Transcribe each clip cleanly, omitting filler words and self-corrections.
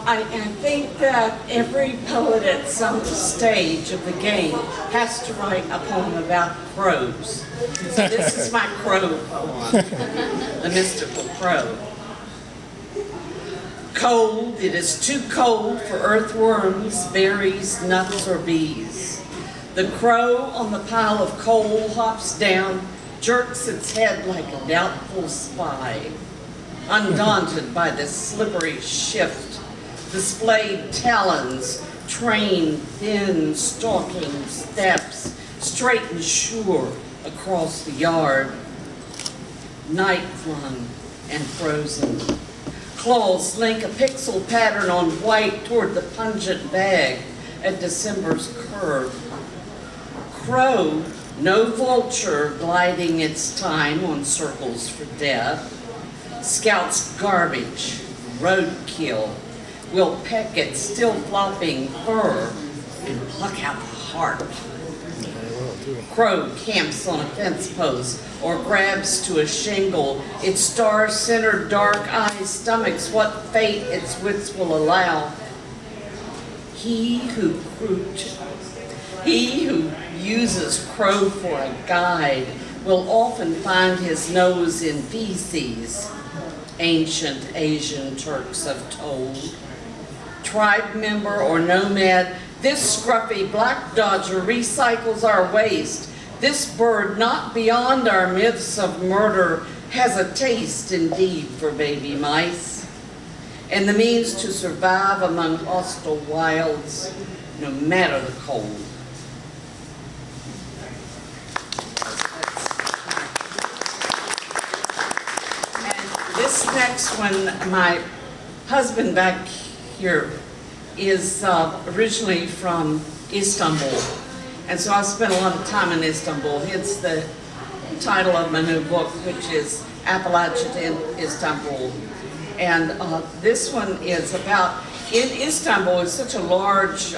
I think that every poet at some stage of the game has to write a poem about crows. So this is my crow poem, the mystical crow. Cold, it is too cold for earthworms, berries, nuts, or bees. The crow on the pile of coal hops down, jerks its head like a doubtful spy. Undaunted by this slippery shift, displayed talons, train thin stalking steps, straight and sure across the yard. Night flung and frozen. Claws link a pixel pattern on white toward the pungent bag at December's curve. Crow, no vulture gliding its time on circles for death, scouts garbage, roadkill, will peck at still flopping fur and pluck out the heart. Crow camps on a fence post or grabs to a shingle, its star-centered dark eyes stomachs what fate its wits will allow. He who uses crow for a guide will often find his nose in feces, ancient Asian Turks have told. Tribe member or nomad, this scruffy black dodger recycles our waste. This bird, not beyond our myths of murder, has a taste indeed for baby mice and the means to survive among hostile wilds, no matter the cold. And this next one, my husband back here is originally from Istanbul, and so I spent a lot of time in Istanbul. It's the title of my new book, which is Appalachia to Istanbul. And this one is about, in Istanbul, it's such a large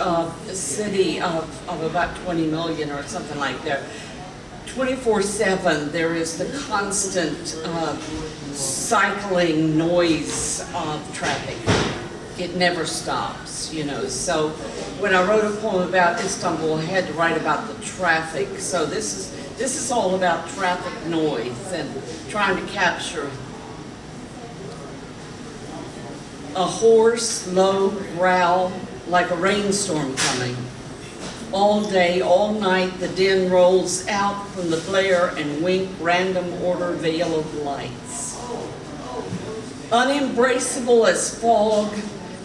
city of about 20 million or something like that. 24/7, there is the constant cycling noise of traffic. It never stops, you know. So when I wrote a poem about Istanbul, I had to write about the traffic. So this is all about traffic noise and trying to capture a hoarse, low growl like a rainstorm coming. All day, all night, the din rolls out from the glare and wink random order veil of lights. Unembraceable as fog,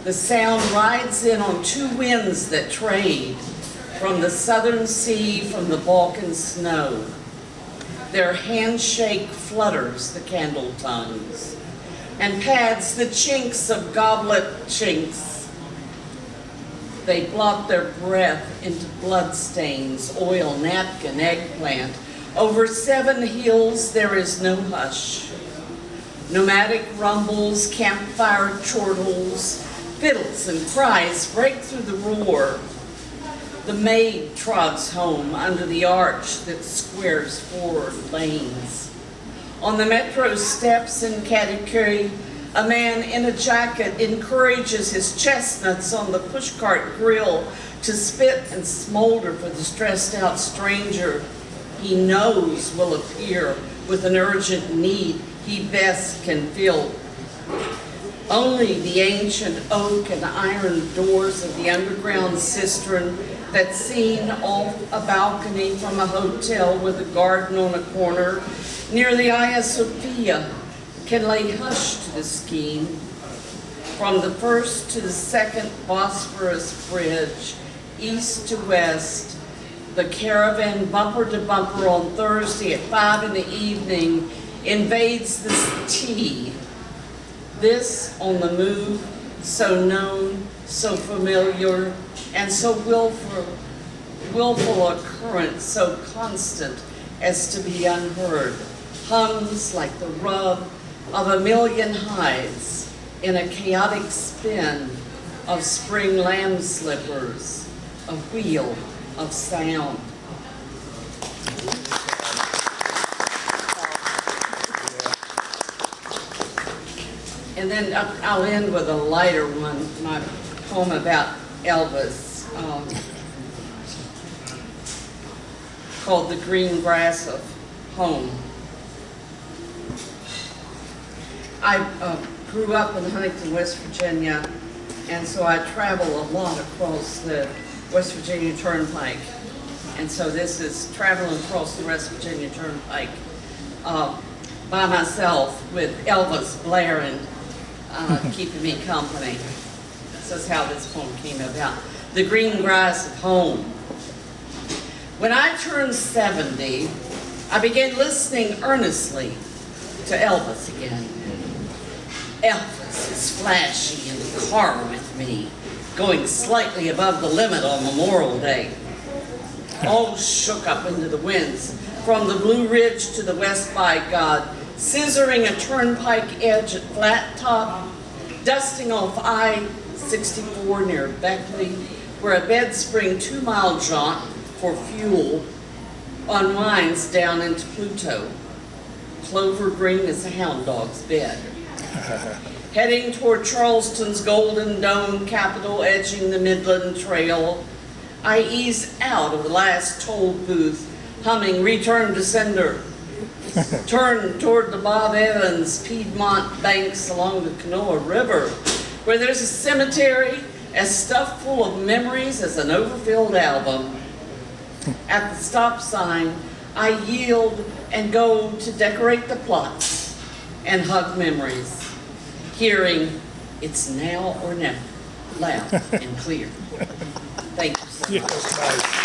the sound rides in on two winds that trade, from the southern sea, from the Balkan snow. Their handshake flutters the candle tongues and pads the chinks of goblet chinks. They blot their breath into bloodstains, oil, napkin, eggplant. Over 7 hills there is no hush. Nomadic rumbles, campfire chortles, fiddles and cries break through the roar. The maid trots home under the arch that squares 4 lanes. On the metro steps in Kadıköy, a man in a jacket encourages his chestnuts on the pushcart grill to spit and smolder for the stressed out stranger he knows will appear with an urgent need he best can fill. Only the ancient oak and iron doors of the underground cistern that's seen off a balcony from a hotel with a garden on a corner near the Hagia Sophia can lay hush to the scheme. From the first to the second Bosphorus bridge, east to west, the caravan bumper to bumper on Thursday at 5 in the evening invades this tea. This on the move, so known, so familiar, and so willful occurrence, so constant as to be unheard, hums like the rub of a million hides in a chaotic spin of spring lamb slippers, a wheel of sound. And then I'll end with a lighter one, my poem about Elvis, called The Green Grass of Home. I grew up in Huntington, West Virginia, and so I travel a lot across the West Virginia Turnpike. And so this is traveling across the West Virginia Turnpike by myself with Elvis blaring, keeping me company. This is how this poem came about. The Green Grass of Home. When I turned 70, I began listening earnestly to Elvis again. Elvis is flashing in the car with me, going slightly above the limit on Memorial Day. All shook up into the winds, from the Blue Ridge to the West by God, scissoring a turnpike edge at Flat Top, dusting off I-64 near Beckley, where a bed spring 2-mile jaunt for fuel unwinds down into Pluto. Clover green is a hound dog's bed. Heading toward Charleston's Golden Dome Capitol, edging the Midland Trail, I ease out of the last toll booth, humming Return to Sender. Turn toward the Bob Evans Piedmont banks along the Kanawha River, where there's a cemetery as stuffed full of memories as an overfilled album. At the stop sign, I yield and go to decorate the plots and hug memories, hearing "It's now or never," loud and clear. Thank you so much. Yes, nice.